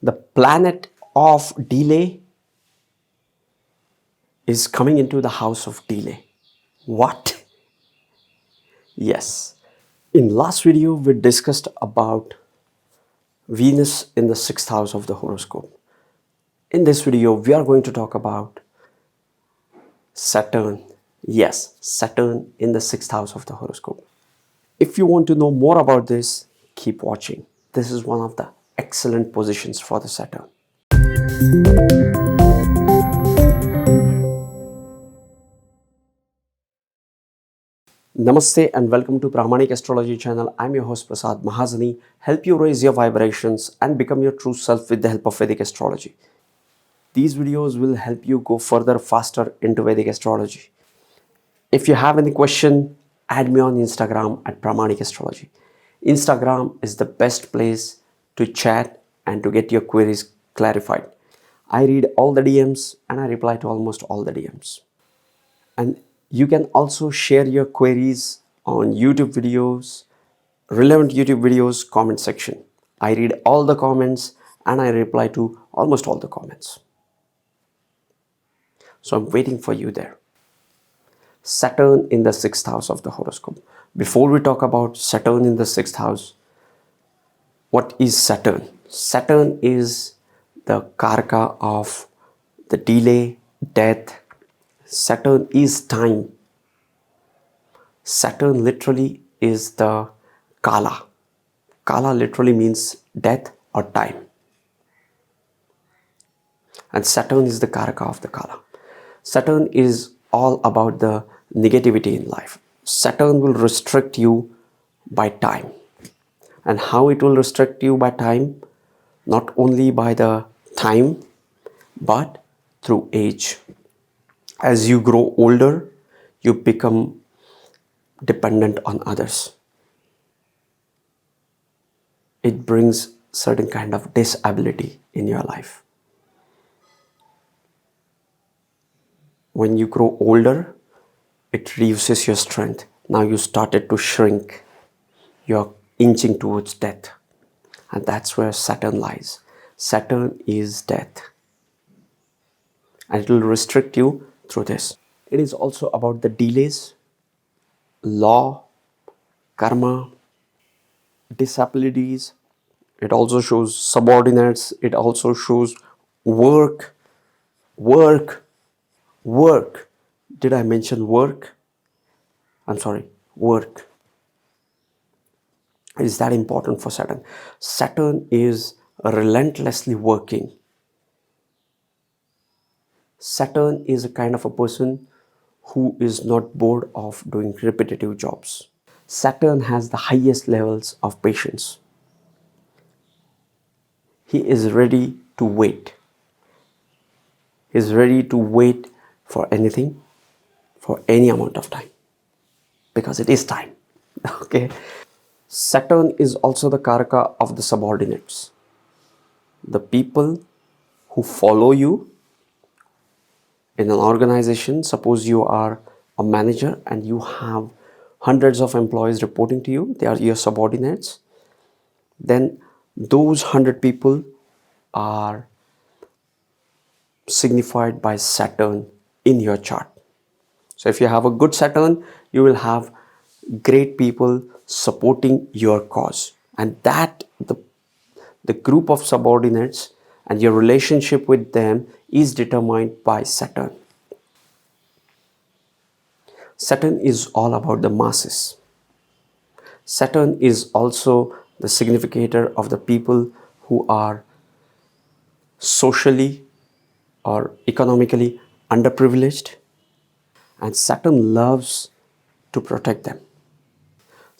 The planet of delay is coming into the house of delay. What? Yes. In last video, we discussed about Venus in the 6th house of the horoscope. In this video, we are going to talk about Saturn. Yes, Saturn in the 6th house of the horoscope. If you want to know more about this, keep watching. This is one of the excellent positions for the Saturn. Namaste and welcome to Pramanik Astrology channel. I'm your host Prasad Mahazani. Help you raise your vibrations and become your true self with the help of Vedic Astrology. These videos will help you go further faster into Vedic Astrology. If you have any question, add me on Instagram at Pramanik Astrology. Instagram is the best place to chat and to get your queries clarified. I read all the DMs and I reply to almost all the DMs. And you can also share your queries on YouTube videos, relevant YouTube videos, comment section. I read all the comments and I reply to almost all the comments. So I'm waiting for you there. Saturn in the 6th house of the horoscope. Before we talk about Saturn in the 6th house, what is Saturn? Saturn is the karaka of the delay, death. Saturn is time. Saturn literally is the Kala. Kala literally means death or time. And Saturn is the karaka of the Kala. Saturn is all about the negativity in life. Saturn will restrict you by time. And how it will restrict you by time? Not only by the time, but through age. As you grow older, you become dependent on others. It brings certain kind of disability in your life. When you grow older, it reduces your strength. Now you started to shrink. You're inching towards death. And that's where Saturn lies. Saturn is death. And it will restrict you through this. It is also about the delays, law, karma, disabilities. It also shows subordinates. It also shows work. Did I mention work? I'm sorry, work. Is that important for Saturn? Saturn is relentlessly working. Saturn is a kind of a person who is not bored of doing repetitive jobs. Saturn has the highest levels of patience. He is ready to wait. He is ready to wait for anything, for any amount of time. Because it is time. Okay. Saturn is also the karaka of the subordinates. The people who follow you in an organization. Suppose you are a manager and you have hundreds of employees reporting to you. They are your subordinates. Then those 100 people are signified by Saturn in your chart. So if you have a good Saturn, you will have great people supporting your cause. And that the group of subordinates and your relationship with them is determined by Saturn. Saturn is all about the masses. Saturn is also the significator of the people who are socially or economically underprivileged. And Saturn loves to protect them.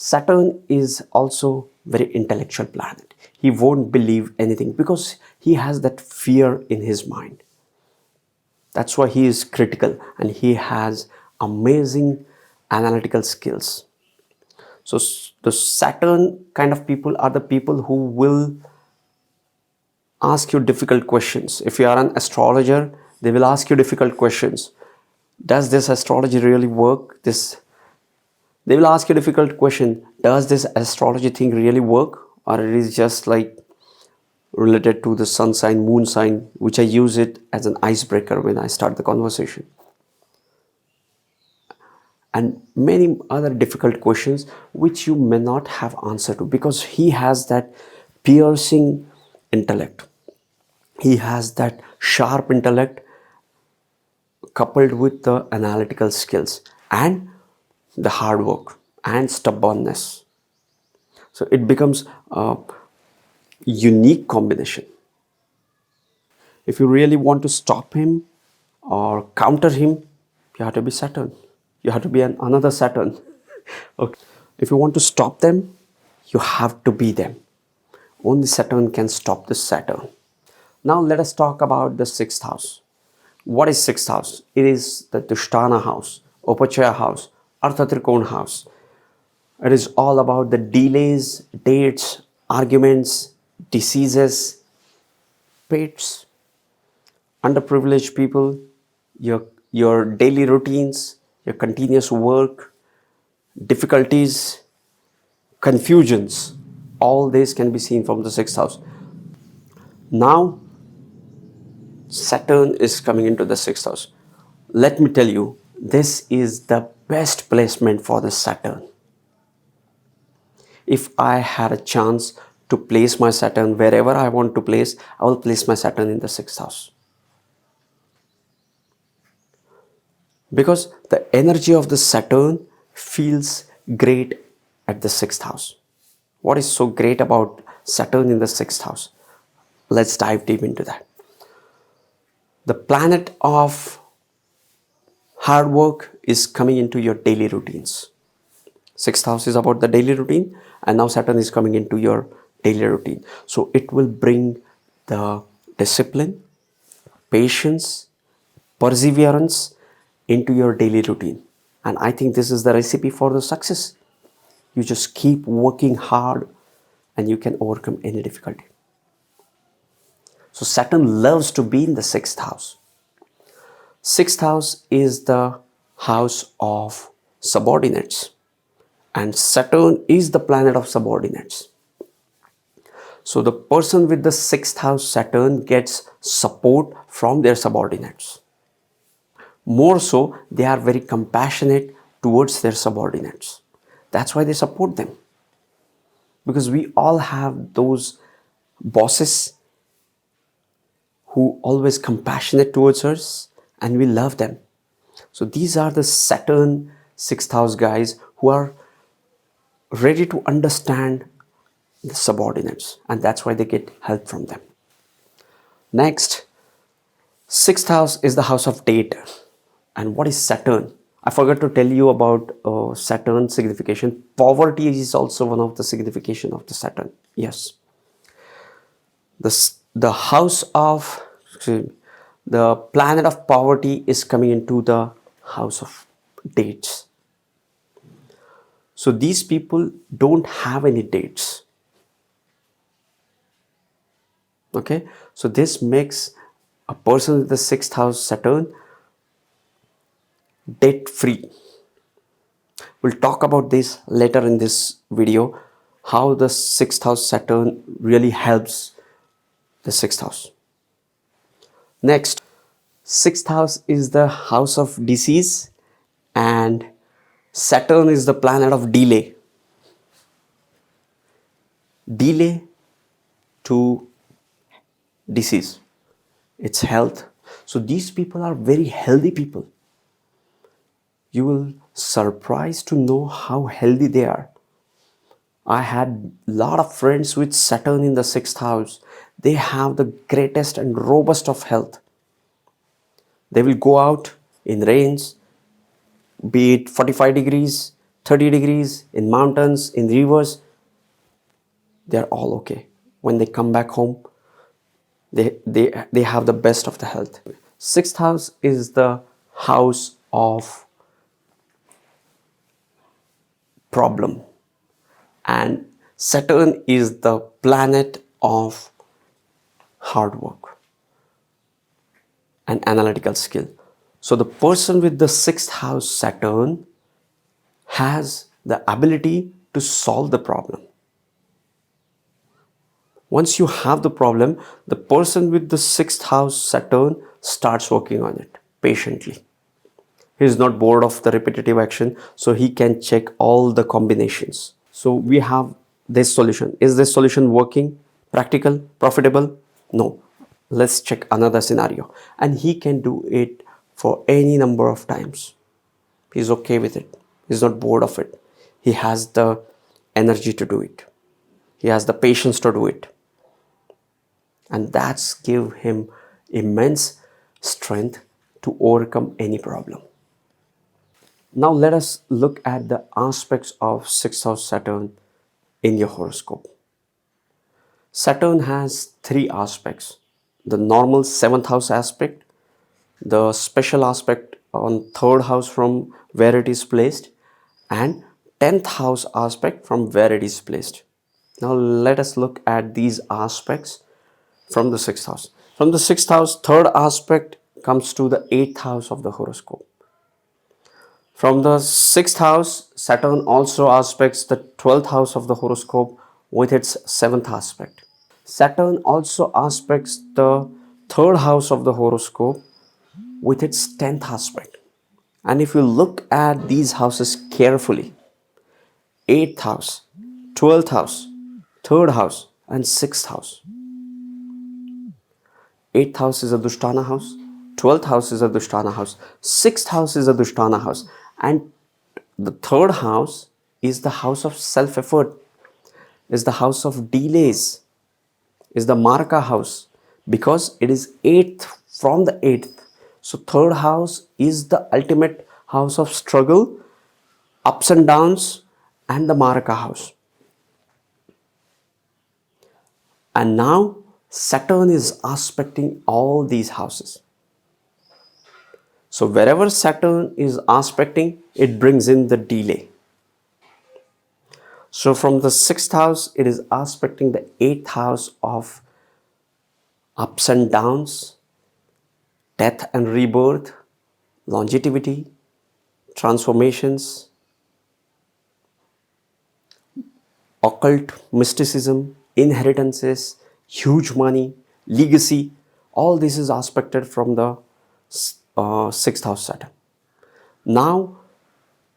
Saturn is also very intellectual planet. He won't believe anything because he has that fear in his mind. That's why he is critical and he has amazing analytical skills. So the Saturn kind of people are the people who will ask you difficult questions. If you are an astrologer, they will ask you difficult questions. Does this astrology really work? They will ask you a difficult question. Does this astrology thing really work? Or it is just like related to the sun sign, moon sign, which I use it as an icebreaker when I start the conversation. And many other difficult questions which you may not have answer to, because he has that piercing intellect. He has that sharp intellect coupled with the analytical skills and the hard work and stubbornness. So it becomes a unique combination. If you really want to stop him or counter him, you have to be Saturn. You have to be another Saturn. Okay. If you want to stop them, you have to be them. Only Saturn can stop the Saturn. Now let us talk about the sixth house. What is sixth house? It is the Dushtana house, Upachaya house, Arthatrikona house. It is all about the delays, dates, arguments, diseases, pets, underprivileged people, your daily routines, your continuous work, difficulties, confusions. All this can be seen from the sixth house. Now, Saturn is coming into the sixth house. Let me tell you, this is the best placement for the Saturn. If I had a chance to place my Saturn wherever I want to place, I will place my Saturn in the sixth house. Because the energy of the Saturn feels great at the sixth house. What is so great about Saturn in the sixth house? Let's dive deep into that. The planet of hard work is coming into your daily routines. Sixth house is about the daily routine, and now Saturn is coming into your daily routine. So it will bring the discipline, patience, perseverance into your daily routine. And I think this is the recipe for the success. You just keep working hard and you can overcome any difficulty. So Saturn loves to be in the sixth house. Sixth house is the house of subordinates, and Saturn is the planet of subordinates. So the person with the sixth house Saturn gets support from their subordinates. More so, they are very compassionate towards their subordinates. That's why they support them. Because we all have those bosses who always compassionate towards us and we love them. So these are the Saturn sixth house guys who are ready to understand the subordinates, and that's why they get help from them. Next, sixth house is the house of date. And what is Saturn? I forgot to tell you about Saturn signification. Poverty is also one of the signification of the Saturn. Yes. The house of, the planet of poverty is coming into the house of dates. So these people don't have any dates. Okay. So this makes a person with the sixth house Saturn debt free. We'll talk about this later in this video, how the sixth house Saturn really helps the sixth house. Next, sixth house is the house of disease, and Saturn is the planet of delay. Delay to disease. It's health. So these people are very healthy people. You will surprised to know how healthy they are. I had a lot of friends with Saturn in the sixth house. They have the greatest and robust of health. They will go out in rains, be it 45 degrees, 30 degrees, in mountains, in rivers. They're all okay. When they come back home, they have the best of the health. Sixth house is the house of problem, and Saturn is the planet of hard work and analytical skill. So the person with the sixth house Saturn has the ability to solve the problem. Once you have the problem, the person with the sixth house Saturn starts working on it patiently. He is not bored of the repetitive action, so he can check all the combinations. So we have this solution. Is this solution working? Practical? Profitable? No. Let's check another scenario. And he can do it for any number of times. He's okay with it. He's not bored of it. He has the energy to do it. He has the patience to do it. And that's give him immense strength to overcome any problem. Now let us look at the aspects of sixth house Saturn in your horoscope. Saturn has three aspects: the normal seventh house aspect, the special aspect on third house from where it is placed, and 10th house aspect from where it is placed. Now let us look at these aspects from the sixth house. From the sixth house, third aspect comes to the eighth house of the horoscope. From the sixth house, Saturn also aspects the 12th house of the horoscope with its seventh aspect. Saturn also aspects the third house of the horoscope with its 10th aspect. And if you look at these houses carefully, 8th house, 12th house, 3rd house, and 6th house. 8th house is a Dushtana house, 12th house is a Dushtana house, 6th house is a Dushtana house, and the 3rd house is the house of self-effort, is the house of delays, is the Marka house, because it is 8th from the 8th. So 3rd house is the ultimate house of struggle, ups and downs, and the Marka house. And now Saturn is aspecting all these houses. So wherever Saturn is aspecting, it brings in the delay. So from the 6th house, it is aspecting the 8th house of ups and downs, death and rebirth, longevity, transformations, occult mysticism, inheritances, huge money, legacy. All this is aspected from the 6th house Saturn. Now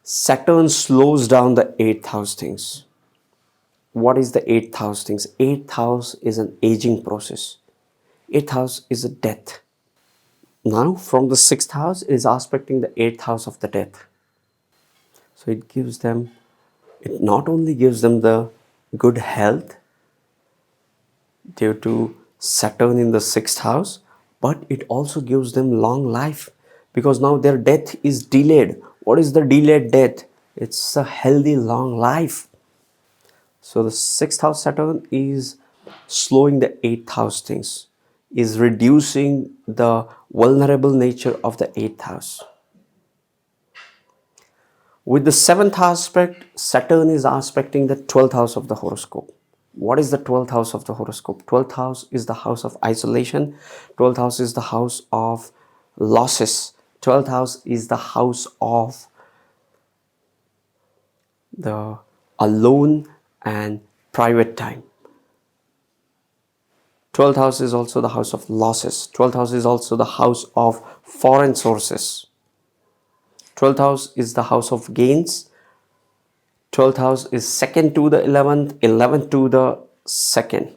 Saturn slows down the 8th house things. What is the 8th house things? 8th house is an aging process. 8th house is a death. Now from the 6th house, it is aspecting the 8th house of the death. So it not only gives them the good health due to Saturn in the 6th house, but it also gives them long life, because now their death is delayed. What is the delayed death? It's a healthy long life. So the 6th house Saturn is slowing the 8th house things, is reducing the vulnerable nature of the 8th house. With the 7th aspect, Saturn is aspecting the 12th house of the horoscope. What is the 12th house of the horoscope? 12th house is the house of isolation. 12th house is the house of losses. 12th house is the house of the alone and private time. 12th house is also the house of losses. 12th house is also the house of foreign sources. 12th house is the house of gains. 12th house is second to the 11th, 11th to the second.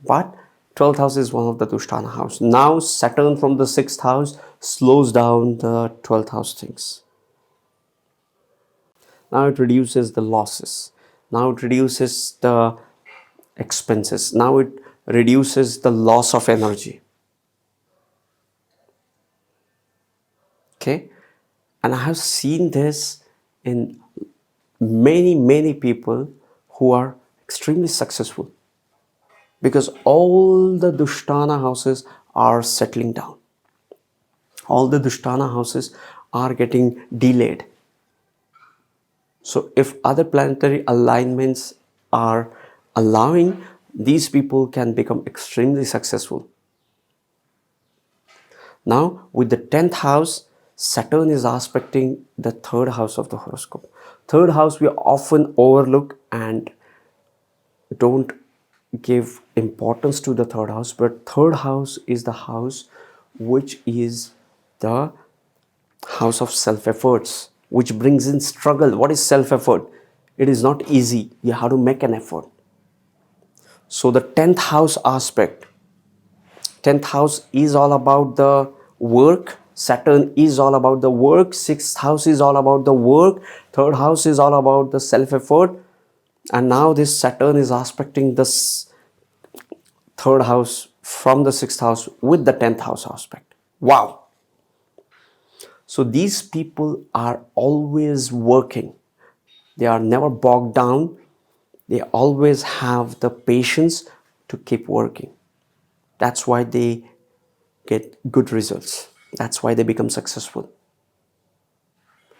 But 12th house is one of the Dushtana house. Now Saturn from the 6th house slows down the 12th house things. Now it reduces the losses. Now it reduces the expenses. Now it reduces the loss of energy. Okay? And I have seen this in many people who are extremely successful, because all the Dushtana houses are settling down. All the Dushtana houses are getting delayed. So if other planetary alignments are allowing, these people can become extremely successful. Now with the 10th house, Saturn is aspecting the 3rd house of the horoscope. 3rd house we often overlook and don't give importance to the third house, but third house is the house which is the house of self-efforts, which brings in struggle. What is self-effort? It is not easy. You have to make an effort. So the 10th house aspect, 10th house is all about the work. Saturn is all about the work. 6th house is all about the work. Third house is all about the self-effort. And now this Saturn is aspecting this third house from the 6th house with the 10th house aspect. Wow. So these people are always working. They are never bogged down. They always have the patience to keep working. That's why they get good results. That's why they become successful.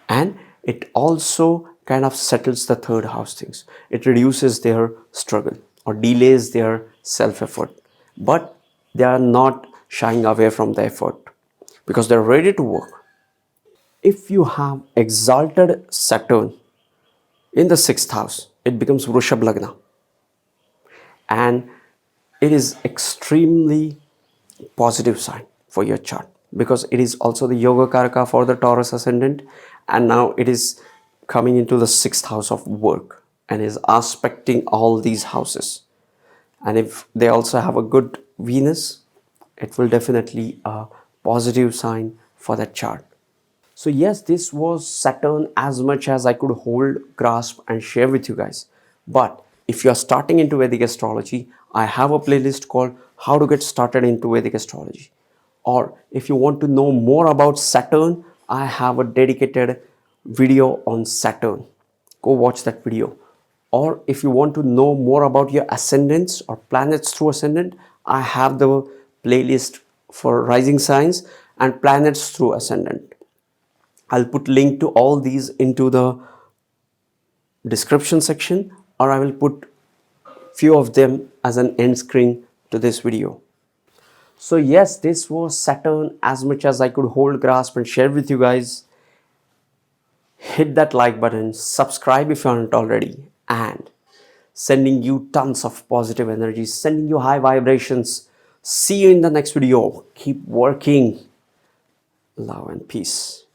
And it also kind of settles the third house things. It reduces their struggle or delays their self-effort. But they are not shying away from the effort because they're ready to work. If you have exalted Saturn in the 6th house, it becomes Vrushab Lagna. And it is extremely positive sign for your chart because it is also the Yoga Karaka for the Taurus ascendant, and now it is coming into the 6th house of work and is aspecting all these houses. And if they also have a good Venus, it will definitely a positive sign for that chart. So yes, this was Saturn as much as I could hold, grasp and share with you guys. But if you are starting into Vedic astrology, I have a playlist called How to Get Started into Vedic Astrology. Or if you want to know more about Saturn, I have a dedicated video on Saturn. Go watch that video. Or if you want to know more about your ascendants or planets through ascendant, I have the playlist for rising signs and planets through ascendant. I'll put link to all these into the description section, or I will put few of them as an end screen to this video. So yes, this was Saturn as much as I could hold, grasp and share with you guys. Hit that like button, subscribe if you aren't already, and sending you tons of positive energy, sending you high vibrations. See you in the next video. Keep working. Love and peace.